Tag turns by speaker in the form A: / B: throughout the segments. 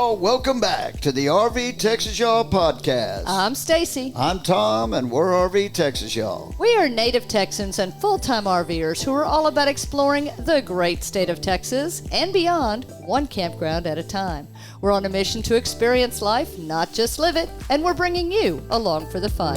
A: y'all. Welcome back to the RV Texas Y'all podcast.
B: I'm Stacy.
A: I'm Tom, and we're RV Texas Y'all.
B: We are native Texans and full-time RVers who are all about exploring the great state of Texas and beyond, one campground at a time. We're on a mission to experience life, not just live it, and we're bringing you along for the fun.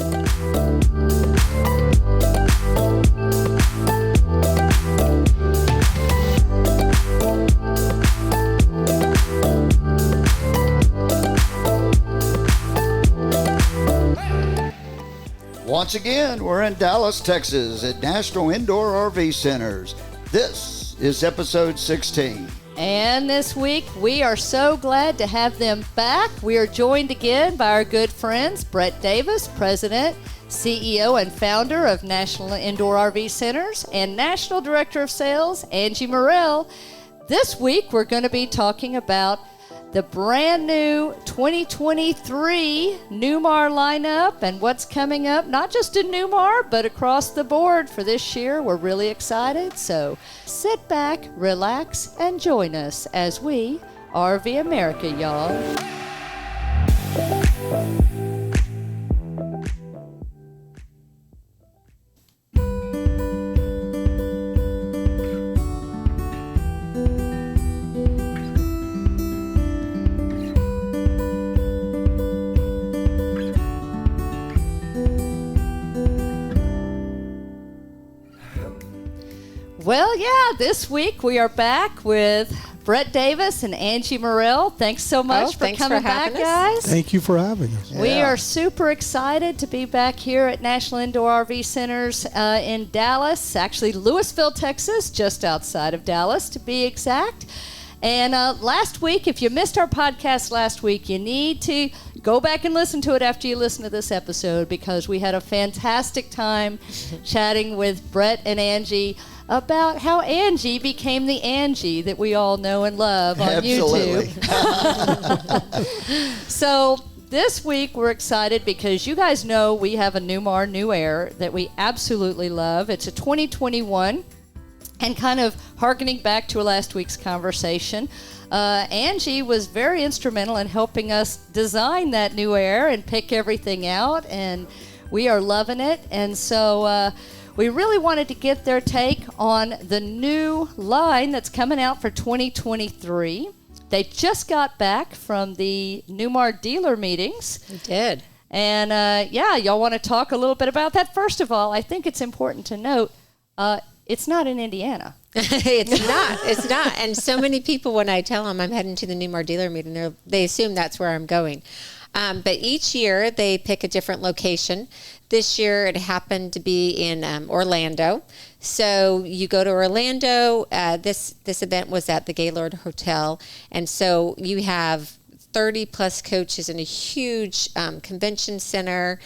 A: Once again, we're in Dallas, Texas at National Indoor RV Centers. This is episode 16.
B: And this week, we are so glad to have them back. We are joined again by our good friends, Brett Davis, President, CEO, and founder of National Indoor RV Centers, and National Director of Sales, Angie Morell. This week, we're going to be talking about the brand new 2023 Newmar lineup and what's coming up, not just in Newmar, but across the board for this year. We're really excited. So sit back, relax, and join us as we RV America, y'all. Well, yeah, this week we are back with Brett Davis and Angie Morell. Thanks so much for coming back, guys.
C: Thank you for having us.
B: We are super excited to be back here at National Indoor RV Centers in Dallas, actually Lewisville, Texas, just outside of Dallas to be exact. And last week, if you missed our podcast last week, you need to go back and listen to it after you listen to this episode, because we had a fantastic time chatting with Brett and Angie about how Angie became the Angie that we all know and love on
A: Absolutely.
B: YouTube. So this week we're excited because you guys know we have a Newmar New Air that we absolutely love. It's a 2021, and kind of hearkening back to last week's conversation, Angie was very instrumental in helping us design that New Air and pick everything out, and we are loving it. And so we really wanted to get their take on the new line that's coming out for 2023. They just got back from the Newmar Dealer Meetings.
D: We did.
B: And y'all want to talk a little bit about that? First of all, I think it's important to note it's not in Indiana.
D: It's not. And so many people, when I tell them I'm heading to the Newmar Dealer Meeting, they assume that's where I'm going. But each year they pick a different location. This year it happened to be in Orlando. So you go to Orlando. This event was at the Gaylord Hotel. And so you have 30 plus coaches in a huge convention center.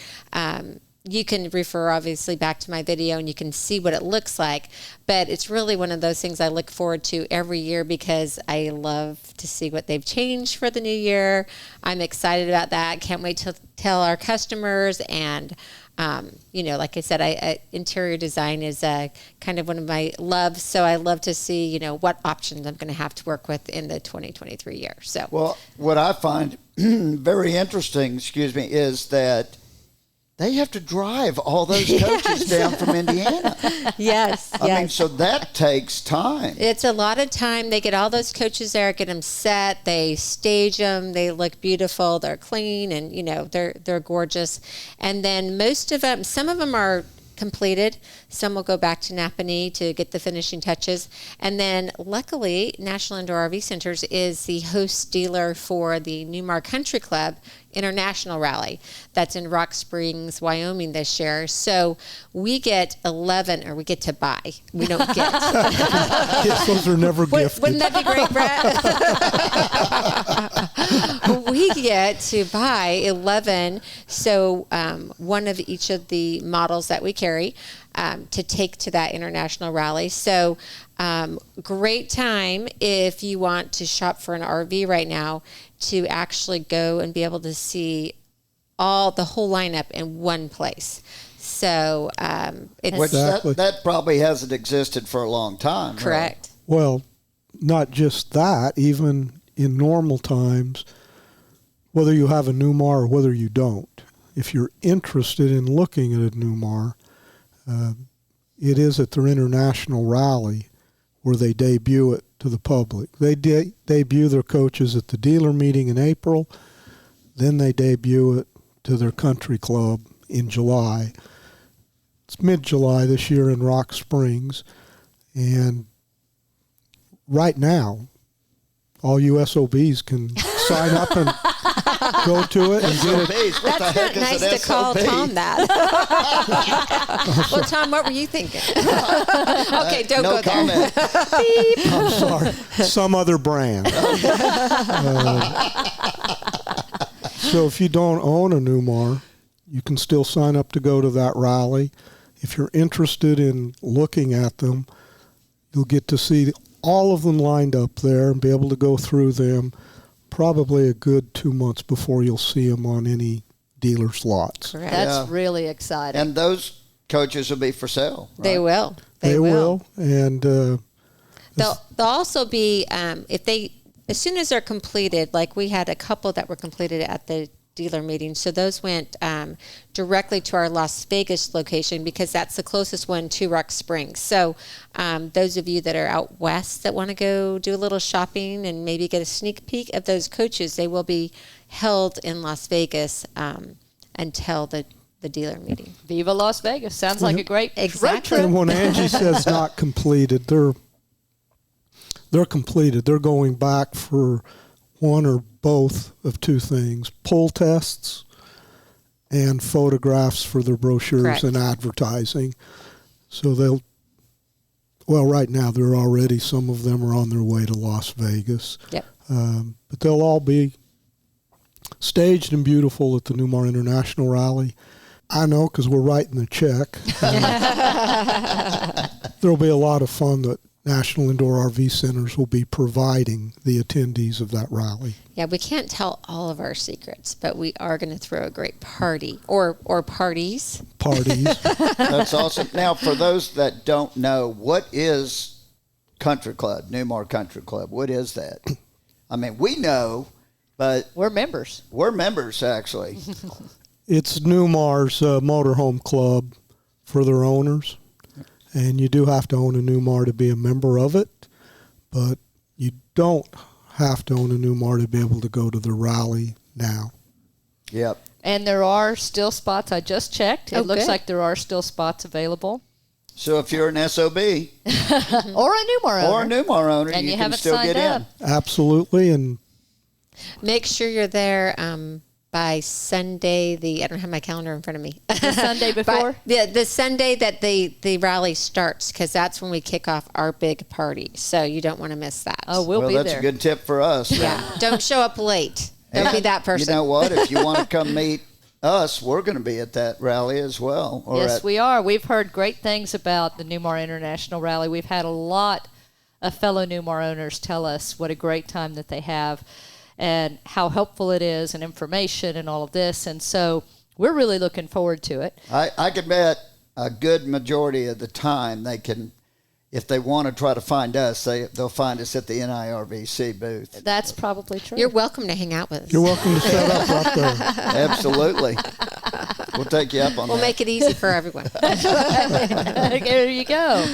D: You can refer obviously back to my video and you can see what it looks like, but it's really one of those things I look forward to every year because I love to see what they've changed for the new year. I'm excited about that. Can't wait to tell our customers. And like I said, interior design is kind of one of my loves. So I love to see, what options I'm going to have to work with in the 2023 year. So,
A: well, what I find very interesting, is that they have to drive all those coaches down from Indiana.
D: Yes.
A: I mean, so that takes time.
D: It's a lot of time. They get all those coaches there, get them set, they stage them, they look beautiful, they're clean, and, they're gorgeous. And then most of them, some of them are completed. Some will go back to Napanee to get the finishing touches. And then luckily, National Indoor RV Centers is the host dealer for the Newmar Country Club International Rally. That's in Rock Springs, Wyoming this year. So we get to buy. We don't get.
C: Yes, those are never gifted.
D: Wouldn't that be great, Brett? We get to buy 11, so one of each of the models that we carry to take to that international rally. So great time if you want to shop for an RV right now to actually go and be able to see the whole lineup in one place. So
A: that probably hasn't existed for a long time.
D: Correct.
A: Right?
C: Well, not just that, even in normal times, whether you have a Newmar or whether you don't, if you're interested in looking at a Newmar, it is at their international rally where they debut it to the public. They debut their coaches at the dealer meeting in April, then they debut it to their country club in July. It's mid-July this year in Rock Springs, and right now, all you SOBs can sign up and go to it and get it.
A: What the
D: That's
A: heck
D: not nice
A: is an
D: to call
A: SOB?
D: Tom that. Well, Tom, what were you thinking? Okay, don't
A: No
D: go there.
A: comment.
C: I'm sorry, some other brand. So if you don't own a Newmar, you can still sign up to go to that rally. If you're interested in looking at them, you'll get to see all of them lined up there and be able to go through them probably a good 2 months before you'll see them on any dealer's lots.
D: Correct.
B: That's really exciting.
A: And those coaches will be for sale. Right?
D: They will.
C: They will. And
D: They'll also be as soon as they're completed. Like we had a couple that were completed at the dealer meeting, so those went directly to our Las Vegas location because that's the closest one to Rock Springs. So those of you that are out west that want to go do a little shopping and maybe get a sneak peek of those coaches, they will be held in Las Vegas until the dealer meeting.
B: Viva Las Vegas. Sounds like a great road
D: Exactly.
B: trip.
C: and when Angie says not completed, they're completed. They're going back for one or both of two things: pull tests and photographs for their brochures
D: Correct.
C: and advertising. So right now they're already, some of them are on their way to Las Vegas.
D: Yep.
C: But they'll all be staged and beautiful at the Newmar International Rally. I know because we're writing the check. There'll be a lot of fun that National Indoor RV Centers will be providing the attendees of that rally.
D: Yeah, we can't tell all of our secrets, but we are going to throw a great party or parties.
C: Parties.
A: That's awesome. Now, for those that don't know, what is Country Club, Newmar Country Club? What is that? I mean, we know, but
B: We're members.
A: we're members, actually.
C: It's Newmar's motorhome club for their owners. And you do have to own a Newmar to be a member of it, but you don't have to own a Newmar to be able to go to the rally now.
A: Yep.
B: And there are still spots. I just checked. It
D: Oh,
B: looks
D: good.
B: like there are still spots available.
A: So if you're an SOB
B: Or a Newmar owner.
A: or a Newmar owner,
B: And
A: you
B: you
A: can
B: haven't
A: still
B: signed
A: get
B: up.
A: in.
C: Absolutely, and
D: Make sure you're there by Sunday. I don't have my calendar in front of me.
B: The Sunday before?
D: The Sunday that the rally starts, because that's when we kick off our big party. So you don't want to miss that.
B: Oh, we'll
A: Well,
B: be
A: that's
B: there.
A: a good tip for us.
D: Yeah, don't show up late. Don't be that person.
A: You know what? If you want to come meet us, we're going to be at that rally as well. Or
B: Yes,
A: at,
B: we are. We've heard great things about the Newmar International Rally. We've had a lot of fellow Newmar owners tell us what a great time that they have and how helpful it is and information and all of this. And so we're really looking forward to it.
A: I can bet a good majority of the time they can, if they want to try to find us, they'll find us at the NIRVC booth.
B: That's probably true.
D: You're welcome to hang out with us.
C: you're welcome to set up right there.
A: Absolutely. We'll take you up on
D: We'll
A: that.
D: make it easy for everyone.
B: There you go.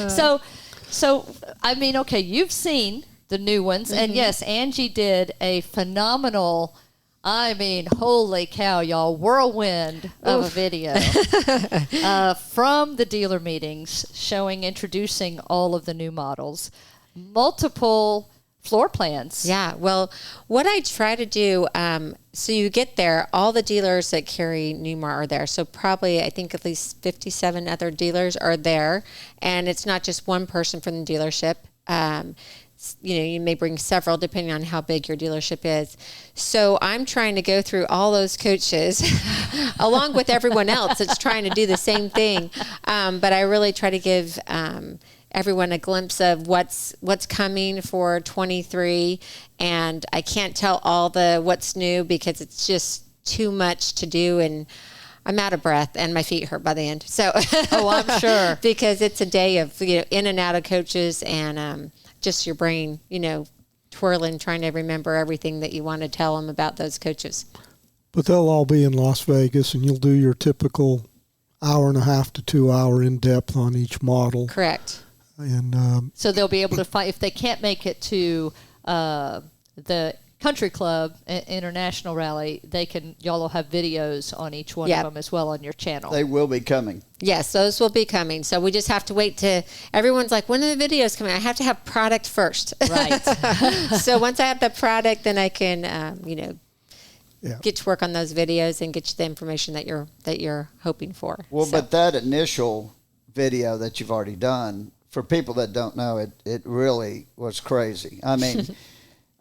B: So I mean, okay, you've seen the new ones, and yes, Angie did a phenomenal. I mean, holy cow, y'all! Whirlwind of a video from the dealer meetings, introducing all of the new models, multiple floor plans.
D: Yeah, well, what I try to do, so you get there, all the dealers that carry Newmar are there. So probably, I think at least 57 other dealers are there. And it's not just one person from the dealership. You may bring several depending on how big your dealership is. So I'm trying to go through all those coaches along with everyone else that's trying to do the same thing. But I really try to give everyone a glimpse of what's coming for 23, and I can't tell all the what's new because it's just too much to do, and I'm out of breath and my feet hurt by the end. So
B: I'm sure.
D: because it's a day of in and out of coaches and just your brain twirling trying to remember everything that you want to tell them about those coaches.
C: But they'll all be in Las Vegas, and you'll do your typical hour and a half to 2 hour in depth on each model.
D: Correct.
C: And
B: So they'll be able to find, if they can't make it to the Country Club International Rally, y'all will have videos on each one of them as well on your channel.
A: They will be coming.
D: Yes, those will be coming. So we just have to wait everyone's like, when are the videos coming? I have to have product first.
B: Right.
D: So once I have the product, then I can, get to work on those videos and get you the information that you're hoping for.
A: Well, but that initial video that you've already done, for people that don't know, it really was crazy. I mean,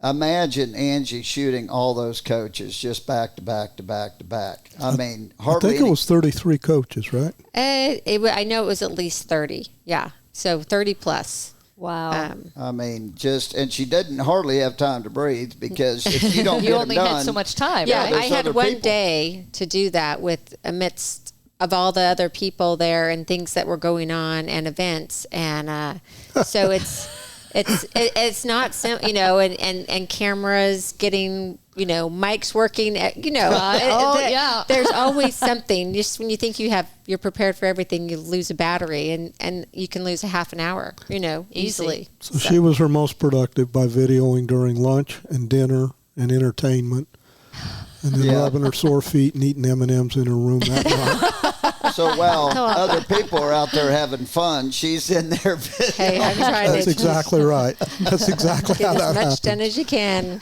A: imagine Angie shooting all those coaches just back to back to back to back. I mean, hardly.
C: I think it was 33 coaches, right?
D: I know it was at least 30. Yeah. So 30 plus.
B: Wow.
A: I mean, and she didn't hardly have time to breathe, because if you don't
B: you
A: get them
B: only
A: done,
B: had so much time.
D: Yeah,
B: right?
D: I had
A: other
D: one
A: people.
D: day to do that amidst of all the other people there and things that were going on and events, and so it's not simple, and cameras getting, mics working, there's always something. Just when you think you're prepared for everything, you lose a battery, and you can lose a half an hour, easily.
C: So she was her most productive by videoing during lunch and dinner and entertainment, and then rubbing her sore feet and eating M&Ms in her room that night.
A: So while other people are out there having fun, she's in there videoing.
D: Hey, I'm trying
C: That's
D: to
C: exactly right. That's exactly
D: get
C: how
D: as
C: that
D: much
C: happens.
D: done as you can.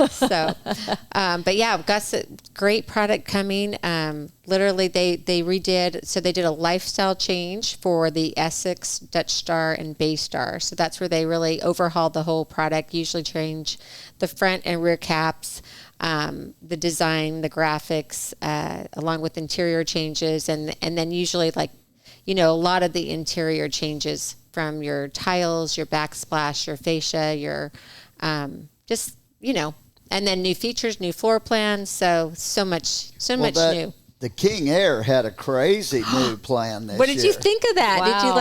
D: So, but yeah, we've got a great product coming. Literally, they redid. So they did a lifestyle change for the Essex, Dutch Star, and Bay Star. So that's where they really overhauled the whole product. Usually change the front and rear caps, the design, the graphics, along with interior changes, and then usually a lot of the interior changes from your tiles, your backsplash, your fascia, your and then new features, new floor plans. So much new.
A: The King Air had a crazy new plan this year.
D: What did you think of that?
B: Wow.
D: Did you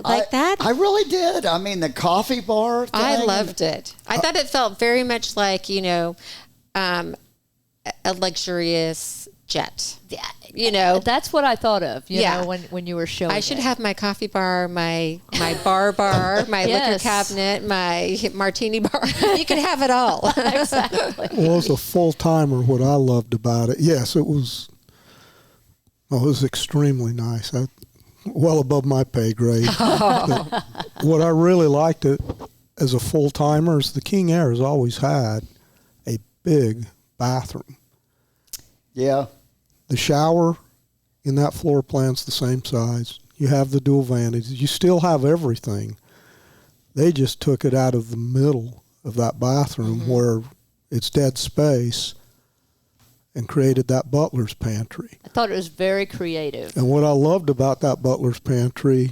D: like that?
A: I really did. I mean, the coffee bar thing.
D: I loved it. I thought it felt very much like, a luxurious jet. Yeah.
B: That's what I thought of,
D: Yeah.
B: when you were showing
D: I should
B: it.
D: have my coffee bar, my bar, my liquor cabinet, my martini bar. You can have it all.
B: Exactly.
C: Well, as a full-timer, what I loved about it, yes, it was extremely nice. Well above my pay grade. But what I really liked it as a full-timer is the King Air has always had a big bathroom.
A: Yeah.
C: The shower in that floor plan's the same size. You have the dual vanities. You still have everything. They just took it out of the middle of that bathroom where it's dead space and created that butler's pantry.
B: I thought it was very creative.
C: And what I loved about that butler's pantry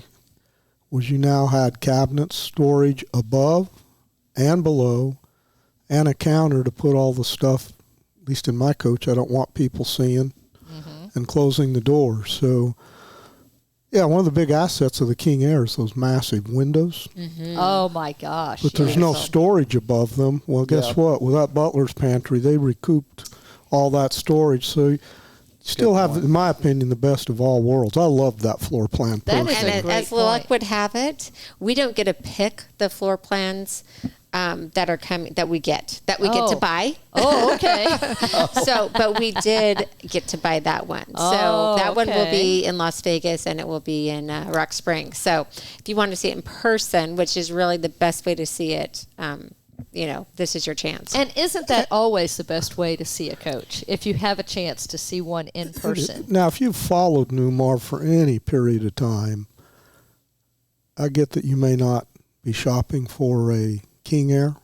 C: was you now had cabinets, storage above and below, and a counter to put all the stuff, at least in my coach, I don't want people seeing, and closing the door. So, yeah, one of the big assets of the King Air is those massive windows.
B: Oh, my gosh.
C: But there's no storage above them. Well, guess what? With that butler's pantry, they recouped all that storage. So you still have, in my opinion, the best of all worlds. I loved that floor plan.
B: That is
C: personally.
B: a great
D: as luck
B: point.
D: would have it, we don't get to pick the floor plans that are coming, that we get to buy.
B: Oh, okay.
D: So, but we did get to buy that one. So
B: Oh,
D: that one will
B: okay.
D: be in Las Vegas, and it will be in Rock Springs. So if you want to see it in person, which is really the best way to see it, this is your chance.
B: And isn't that always the best way to see a coach, if you have a chance to see one in person?
C: Now, if you've followed Newmar for any period of time, I get that you may not be shopping for a King Air.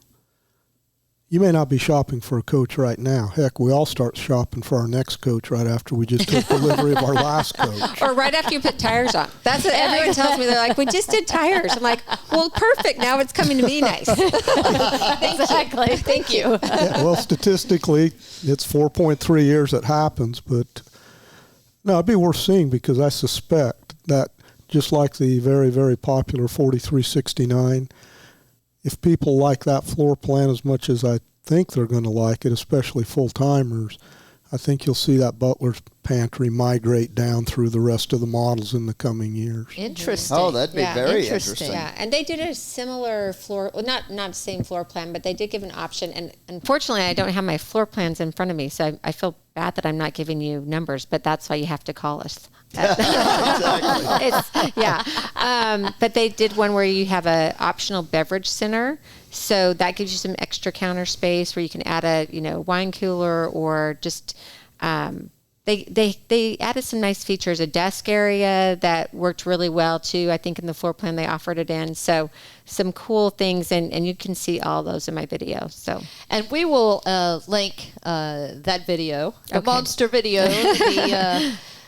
C: You may not be shopping for a coach right now. Heck, we all start shopping for our next coach right after we just took delivery of our last coach.
D: Or right after you put tires on. That's what everyone tells me. They're like, we just did tires. I'm like, well, perfect. Now it's coming to me nice.
B: Exactly.
D: Thank you.
C: Yeah, well, statistically, it's 4.3 years that happens, but no, it'd be worth seeing, because I suspect that just like the very, very popular 4369, if people like that floor plan as much as I think they're going to like it, especially full-timers, I think you'll see that butler's pantry migrate down through the rest of the models in the coming years.
B: Interesting.
A: Oh, that'd be very interesting.
D: Yeah, and they did a similar floor, well, not the same floor plan, but they did give an option. And unfortunately, I don't have my floor plans in front of me, so I feel bad that I'm not giving you numbers, but that's why you have to call us. But they did one where you have a optional beverage center, so that gives you some extra counter space where you can add a wine cooler, or just they added some nice features, a desk area that worked really well too. I think in the floor plan they offered it in, so some cool things, and you can see all those in my video. So,
B: and we will link that video, the monster video,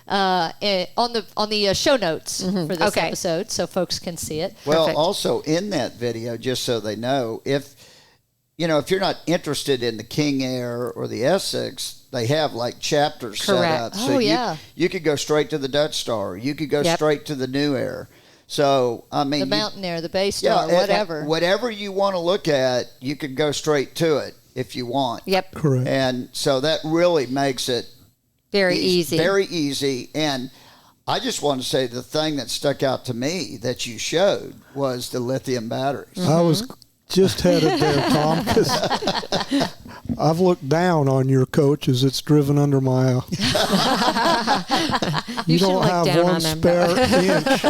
B: on the show notes for this episode, so folks can see it.
A: Well,
B: Perfect.
A: also in that video, just so they know, if you're not interested in the King Air or the Essex, they have like chapters set up. So you could go straight to the Dutch Star. You could go straight to the New Air. So, I mean,
B: the Mountain Air, the Bay Star, whatever.
A: Whatever you want to look at, you could go straight to it if you want.
D: Yep.
C: Correct.
A: And so that really makes it
D: very easy.
A: Very easy. And I just want to say the thing that stuck out to me that you showed was the lithium batteries.
C: I was just headed there, Tom, because I've looked down on your coach as it's driven under my. You don't have one spare inch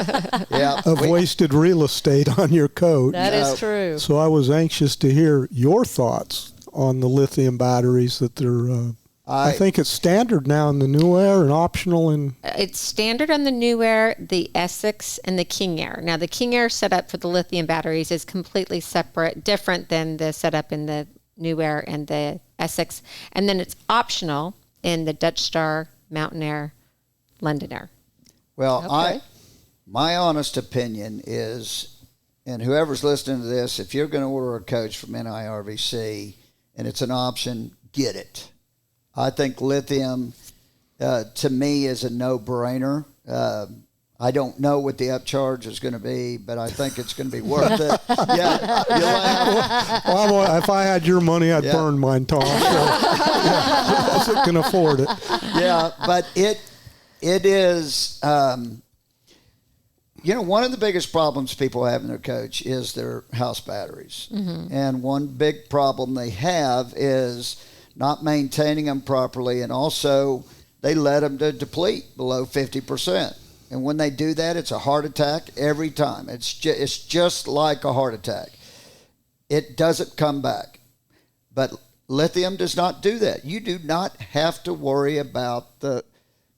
C: of wasted real estate on your coach.
B: That is true.
C: So I was anxious to hear your thoughts on the lithium batteries that they're. I think it's standard now in the New Air and optional in...
D: It's standard on the New Air, the Essex, and the King Air. Now, the King Air setup for the lithium batteries is completely separate, different than the setup in the New Air and the Essex. And then it's optional in the Dutch Star, Mountain Air, London Air.
A: Well, my honest opinion is, and whoever's listening to this, if you're going to order a coach from NIRVC and it's an option, get it. I think lithium, to me, is a no-brainer. I don't know what the upcharge is going to be, but I think it's going to be worth it. Yeah, you laugh.
C: Well, if I had your money, I'd burn mine, Tom. So, I can afford it.
A: Yeah, but it is, one of the biggest problems people have in their coach is their house batteries. Mm-hmm. And one big problem they have is not maintaining them properly, and also they let them to deplete below 50%. And when they do that, it's a heart attack every time. It's just like a heart attack. It doesn't come back. But lithium does not do that. You do not have to worry about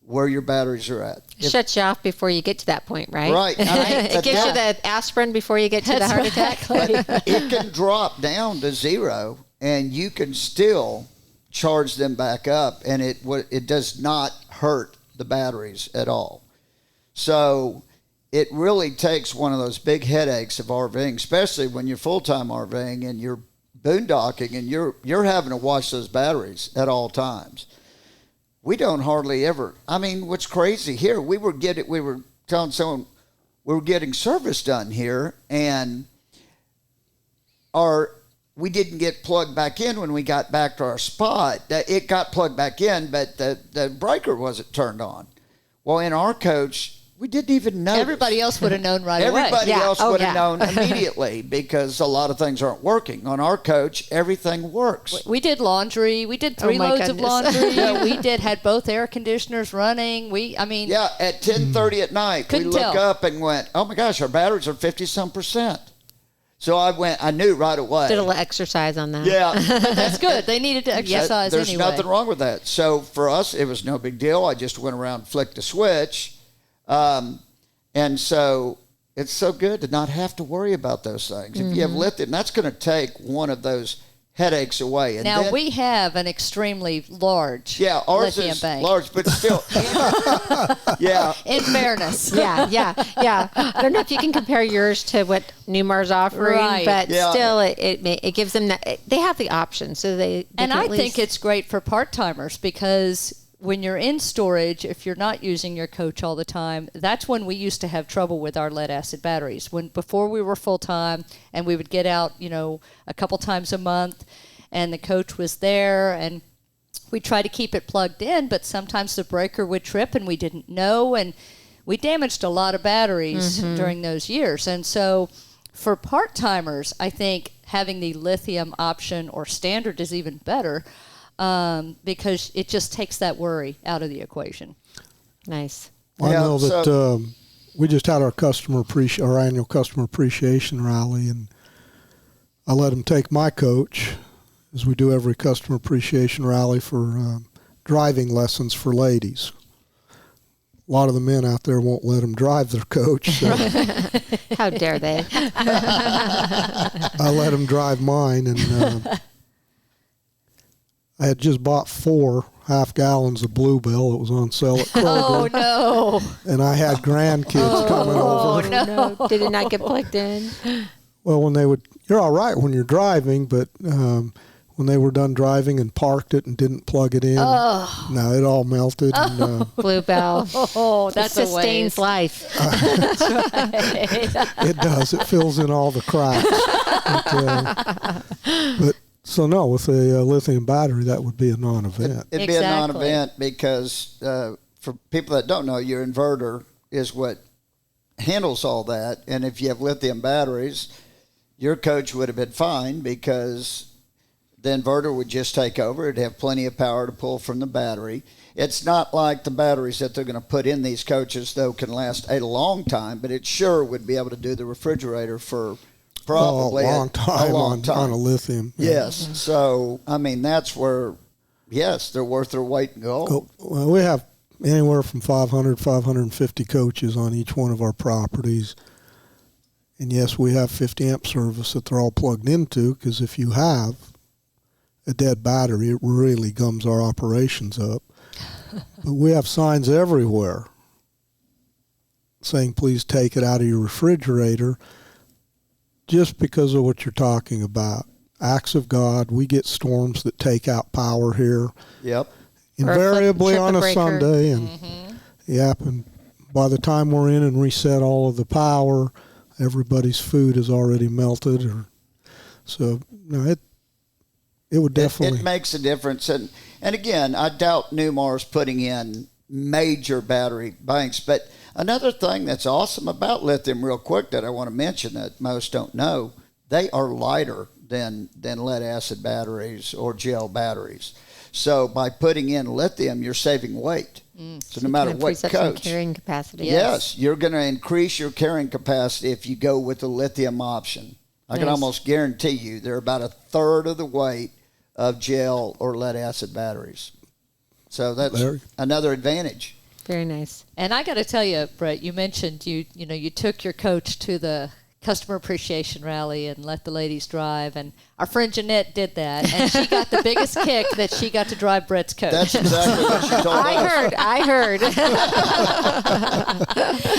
A: where your batteries are at.
D: It shuts you off before you get to that point, right?
A: Right.
D: It gives you the aspirin before you get to the heart attack.
A: But it can drop down to zero, and you can still charge them back up, and it does not hurt the batteries at all. So it really takes one of those big headaches of RVing, especially when you're full-time RVing and you're boondocking and you're having to watch those batteries at all times. We don't hardly ever. I mean, what's crazy here? We were telling someone we were getting service done here, and we didn't get plugged back in when we got back to our spot. It got plugged back in, but the breaker wasn't turned on. Well, in our coach, we didn't even know.
B: Everybody else would have known right away.
A: Everybody else would have known immediately because a lot of things aren't working. On our coach, everything works.
B: We did laundry. We did 3 loads of laundry. We had both air conditioners running.
A: At 10:30 at night, we look up and went, oh my gosh, our batteries are 50-some%. So I knew right away.
D: Did a little exercise on that.
A: Yeah.
B: That's good. They needed to exercise
A: There's
B: anyway.
A: nothing wrong with that. So for us, it was no big deal. I just went around and flicked a switch. And so it's so good to not have to worry about those things. If you have lithium, that's going to take one of those headaches away. And
B: now, we have an extremely large
A: ours
B: lithium
A: is
B: bank.
A: large, but still. Yeah.
B: In fairness.
D: Yeah. I don't know if you can compare yours to what Newmar's offering, but still it gives them that. They have the option, so they
B: and I think it's great for part-timers because when you're in storage, if you're not using your coach all the time, that's when we used to have trouble with our lead acid batteries. Before we were full time and we would get out, a couple times a month and the coach was there and we try to keep it plugged in, but sometimes the breaker would trip and we didn't know, and we damaged a lot of batteries during those years. And so for part-timers, I think having the lithium option or standard is even better. Because it just takes that worry out of the equation.
D: Nice.
C: Well, I know that we just had our annual customer appreciation rally, and I let them take my coach, as we do every customer appreciation rally, for driving lessons for ladies. A lot of the men out there won't let them drive their coach. So
D: How dare they?
C: I let them drive mine, and I had just bought 4 half-gallons of Bluebell. It was on sale at Kroger.
B: Oh, no.
C: And I had grandkids coming over.
D: No. Did it not get plugged in?
C: Well, you're all right when you're driving, but when they were done driving and parked it and didn't plug it in, no, it all melted. And,
D: Bluebell.
B: Oh, that's a
D: sustains
B: waste.
D: life.
B: That's right.
C: It does. It fills in all the cracks. But so no, with a lithium battery, that would be a non-event.
A: It'd be a non-event because for people that don't know, your inverter is what handles all that. And if you have lithium batteries, your coach would have been fine because the inverter would just take over. It'd have plenty of power to pull from the battery. It's not like the batteries that they're going to put in these coaches, though, can last a long time, but it sure would be able to do the refrigerator for probably
C: a long time on a lithium.
A: Yeah. Yes. So, I mean, that's where, yes, they're worth their weight in gold.
C: Well, we have anywhere from 500, 550 coaches on each one of our properties. And, yes, we have 50 amp service that they're all plugged into, because if you have a dead battery, it really gums our operations up. But we have signs everywhere saying, please take it out of your refrigerator, just because of what you're talking about. Acts of God. We get storms that take out power here.
A: Yep.
C: Invariably on a Sunday. And and by the time we're in and reset all of the power, everybody's food is already melted. So no, it would definitely.
A: It makes a difference. And again, I doubt Newmar's putting in major battery banks, but another thing that's awesome about lithium, real quick, that I want to mention that most don't know, they are lighter than lead acid batteries or gel batteries. So by putting in lithium, you're saving weight. So no matter what coach,
D: carrying capacity.
A: Yes, you're going to increase your carrying capacity if you go with the lithium option. I can almost guarantee you they're about a third of the weight of gel or lead acid batteries. So that's another advantage.
D: Very nice.
B: And I got to tell you, Brett, you mentioned you took your coach to the customer appreciation rally and let the ladies drive, and our friend Jeanette did that, and she got the biggest kick that she got to drive Brett's coach.
A: That's exactly what she told us.
D: I heard.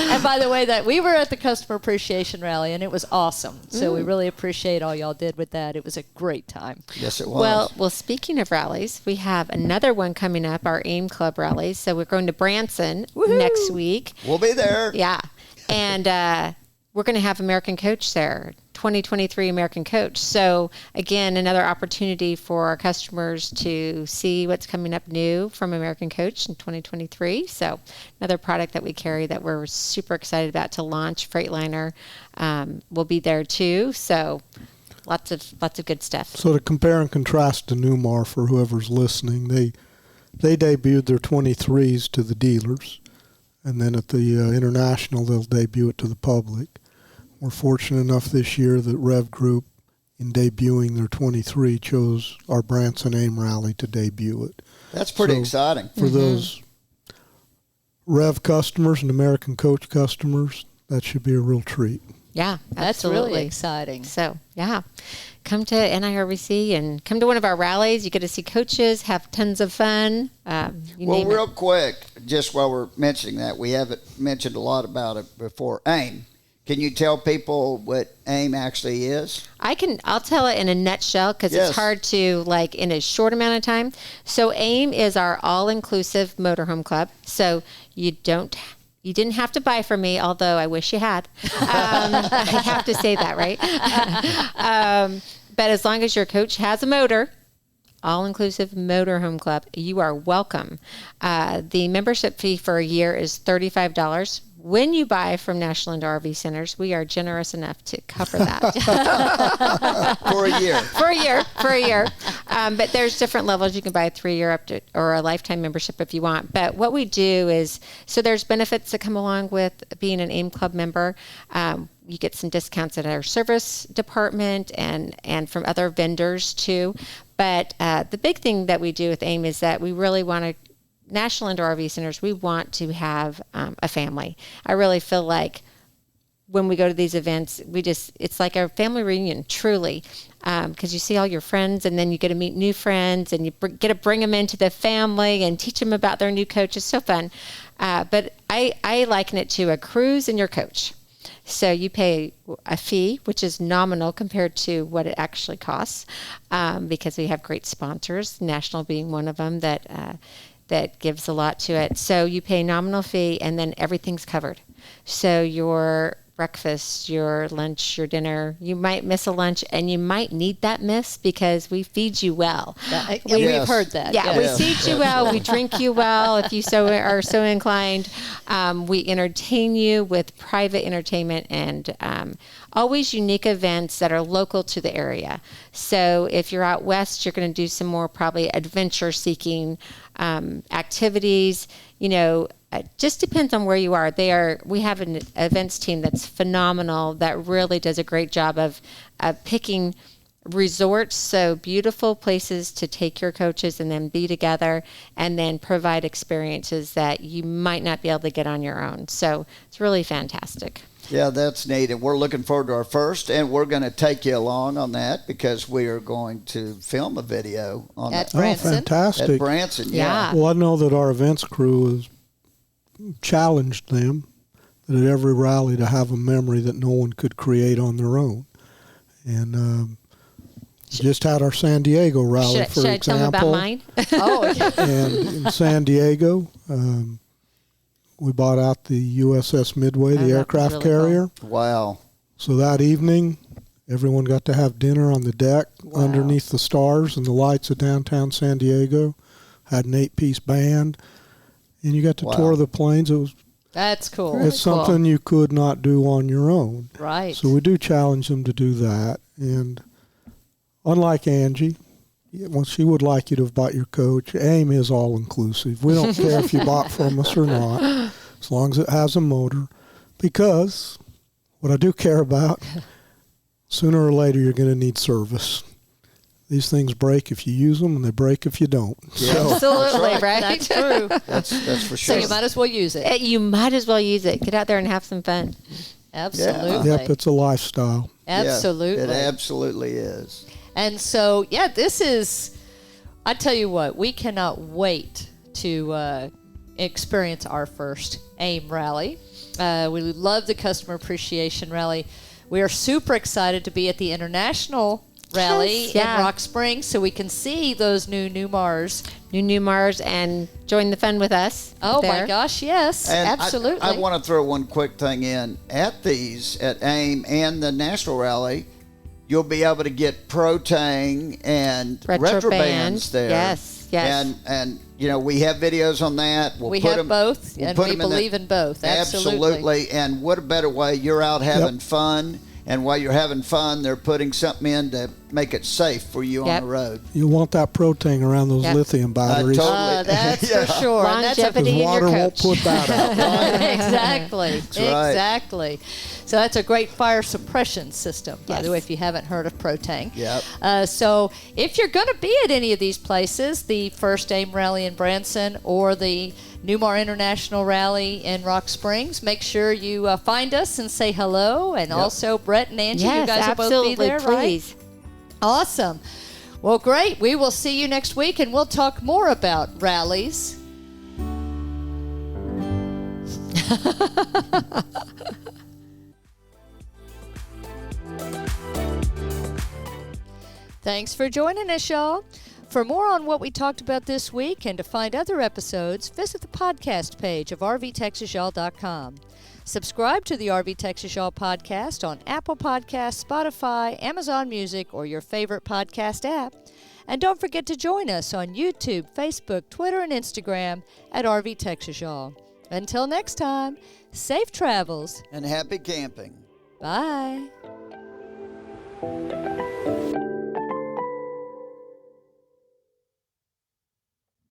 B: And by the way, that we were at the customer appreciation rally, and it was awesome. So we really appreciate all y'all did with that. It was a great time.
A: Yes, it was.
D: Well, speaking of rallies, we have another one coming up, our AIM Club rally. So we're going to Branson next week.
A: We'll be there.
D: Yeah. And we're going to have American Coach there, 2023 American Coach. So, again, another opportunity for our customers to see what's coming up new from American Coach in 2023. So, another product that we carry that we're super excited about to launch, Freightliner, will be there too. So, lots of good stuff.
C: So, to compare and contrast to Newmar, for whoever's listening, they debuted their 23s to the dealers, and then at the International, they'll debut it to the public. We're fortunate enough this year that Rev Group, in debuting their 23, chose our Branson AIM Rally to debut it.
A: That's pretty exciting.
C: For those Rev customers and American Coach customers, that should be a real treat.
D: Yeah,
B: that's really exciting.
D: So, yeah, come to NIRVC and come to one of our rallies. You get to see coaches, have tons of fun.
A: Real quick, just while we're mentioning that, we haven't mentioned a lot about it before. AIM, Can you tell people what AIM actually is?
D: I'll tell it in a nutshell because
A: Yes.
D: it's hard to in a short amount of time. So AIM is our all-inclusive motorhome club. So you didn't have to buy from me, although I wish you had. I have to say that, right? But as long as your coach has a motor, all-inclusive motorhome club, you are welcome. The membership fee for a year is $35. When you buy from National Indoor RV Centers, we are generous enough to cover that.
A: For a year.
D: For a year. But there's different levels. You can buy a 3-year up to, or a lifetime membership if you want. But what we do is, so there's benefits that come along with being an AIM Club member. You get some discounts at our service department and from other vendors too. But the big thing that we do with AIM is that we really want to, National Indoor RV Centers, we want to have a family. I really feel like when we go to these events, it's like a family reunion, truly, because you see all your friends and then you get to meet new friends and you get to bring them into the family and teach them about their new coach. It's so fun. But I liken it to a cruise and your coach. So you pay a fee, which is nominal compared to what it actually costs, because we have great sponsors, National being one of them that gives a lot to it. So you pay a nominal fee and then everything's covered. So your breakfast, your lunch, your dinner, you might miss a lunch and you might need that miss because we feed you well.
B: We've heard that.
D: Yeah,
B: yes.
D: we feed you well, we drink you well if you are so inclined. We entertain you with private entertainment and always unique events that are local to the area. So if you're out west, you're going to do some more probably adventure-seeking activities. It just depends on where you are. We have an events team that's phenomenal that really does a great job of picking resorts, so beautiful places to take your coaches and then be together and then provide experiences that you might not be able to get on your own. So it's really fantastic.
A: Yeah, that's neat. And we're looking forward to our first, and we're going to take you along on that because we are going to film a video on
B: At
A: that.
B: Branson.
C: Oh, fantastic.
A: At Branson, yeah.
C: Well, I know that our events crew has challenged them that at every rally to have a memory that no one could create on their own. And just had our San Diego rally, for
D: should I
C: example.
D: tell them about mine?
B: Oh, okay.
C: And in San Diego, we bought out the USS Midway, the aircraft
D: really
C: carrier.
A: Wow.
C: So that evening, everyone got to have dinner on the deck underneath the stars and the lights of downtown San Diego. Had an 8-piece band. And you got to tour the planes.
B: That's cool.
C: It's something you could not do on your own.
B: Right.
C: So we do challenge them to do that. And unlike Angie, well, she would like you to have bought your coach. AIM is all-inclusive. We don't care if you bought from us or not, as long as it has a motor. Because what I do care about, sooner or later you're going to need service. These things break if you use them, and they break if you don't.
A: Yeah.
C: So,
D: Absolutely,
A: That's
D: right?
B: That's true.
A: That's for
B: So
A: sure.
B: you might as well use it.
D: You might as well use it. Get out there and have some fun.
B: Absolutely.
C: yep, it's a lifestyle.
B: Absolutely.
A: Yeah, it absolutely is.
B: And so, this is, I tell you what, we cannot wait to experience our first AIM rally. We love the Customer Appreciation Rally. We are super excited to be at the International Rally in Rock Springs so we can see those new Newmars.
D: New Newmars and join the fun with us.
B: Oh,
D: there.
B: my gosh, yes,
A: And
B: absolutely.
A: I want to throw one quick thing in. At AIM and the National Rally, you'll be able to get Pro-Tang and retro bands there.
D: Yes.
A: And we have videos on that.
B: We have both, and we believe in both. Absolutely.
A: And what a better way? You're out having fun, and while you're having fun, they're putting something in to make it safe for you on the road.
C: You want that Pro-Tang around those lithium batteries.
B: That's for sure.
D: Longevity in your
C: water won't
D: coach.
C: put that out.
B: Exactly.
A: right.
B: Exactly. So that's a great fire suppression system, by the way, if you haven't heard of Pro-Tang.
A: Yep.
B: So if you're going to be at any of these places, the first AIM rally in Branson or the Newmar International Rally in Rock Springs, make sure you find us and say hello. And also Brett and Angie, you guys will both be there,
D: please.
B: right? Awesome. Well, great. We will see you next week, and we'll talk more about rallies. Thanks for joining us, y'all. For more on what we talked about this week and to find other episodes, visit the podcast page of rvtexasyall.com. Subscribe to the RV Texas Y'all podcast on Apple Podcasts, Spotify, Amazon Music, or your favorite podcast app. And don't forget to join us on YouTube, Facebook, Twitter, and Instagram at RV Texas Y'all. Until next time, safe travels
A: And happy camping.
B: Bye.